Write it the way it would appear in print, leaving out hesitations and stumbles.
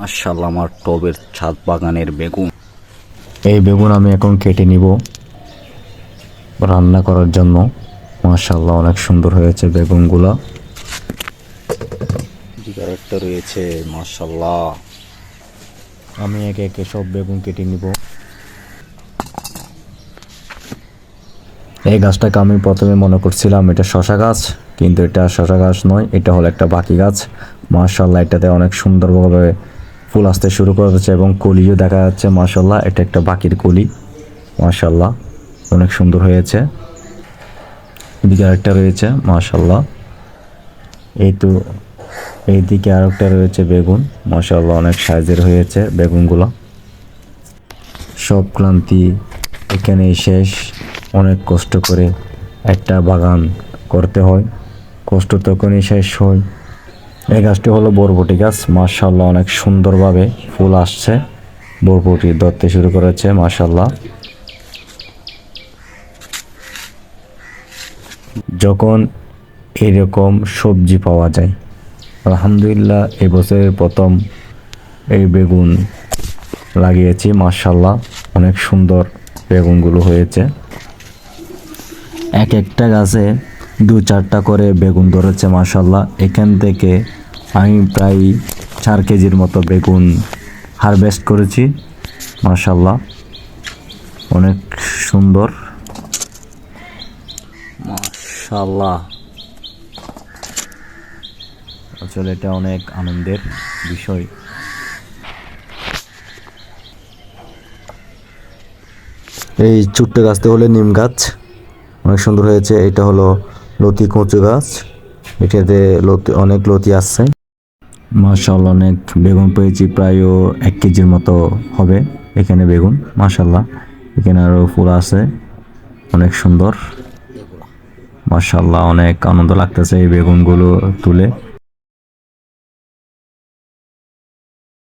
মাশাআল্লাহ, আমার টবের ছাদ বাগানের বেগুন। এই বেগুন আমি এখন কেটে নিব রান্না করার জন্য। মাশাআল্লাহ, অনেক সুন্দর হয়েছে বেগুনগুলা। দিকে একটা রয়েছে, মাশাআল্লাহ। আমি একে একে সব বেগুন কেটে নিব। এই গাছটাকে আমি প্রথমে মনে করছিলাম এটা শশা গাছ, কিন্তু এটা শশা গাছ নয়, এটা হলো একটা বাকি গাছ। মাশাআল্লাহ, এটাতে অনেক সুন্দরভাবে ফুল আসতে শুরু করেছে এবং কলিও দেখা যাচ্ছে। মাশাআল্লাহ, এটা একটা বাকির কলি। মাশাআল্লাহ, অনেক সুন্দর হয়েছে। এদিকে আরেকটা রয়েছে, মাশাআল্লাহ। এই তো এইদিকে আরেকটা রয়েছে বেগুন। মাশাআল্লাহ, অনেক সাইজের হয়েছে বেগুনগুলো। সব ক্লান্তি এখানেই শেষ। অনেক কষ্ট করে একটা বাগান করতে হয়, কষ্ট তখনই শেষ হয়। এই গাছটি হলো বরবটি গাছ। মাশাআল্লাহ, অনেক সুন্দরভাবে ফুল আসছে, বরবটি ধরতে শুরু করেছে। মাশাআল্লাহ, যখন এরকম সবজি পাওয়া যায়, আলহামদুলিল্লাহ, এবছরের প্রথম এই বেগুন লাগিয়েছি। মাশাআল্লাহ, অনেক সুন্দর বেগুনগুলো হয়েছে। এক একটা গাছে 2-4টা করে বেগুন ধরেছে। মাশাআল্লাহ, এখান থেকে আমি প্রায় 4 কেজির মতো বেগুন হারভেস্ট করেছি। মাশাআল্লাহ, অনেক সুন্দর। মাশাআল্লাহ, আসলে এটা অনেক আনন্দের বিষয়। এই ছোট্ট গাছটা হলো নিম গাছ, অনেক সুন্দর হয়েছে। এটা হলো লতি কচু গাছ, এটাতে লতি, অনেক লতি আসছে। মাশাআল্লাহ, অনেক বেগুন পেয়েছি, প্রায় 1 কেজির মতো হবে এখানে বেগুন। মাশাআল্লাহ, এখানে আরও ফুল আছে, অনেক সুন্দর। মাশাআল্লাহ, অনেক আনন্দ লাগতেছে এই বেগুনগুলো তুলে।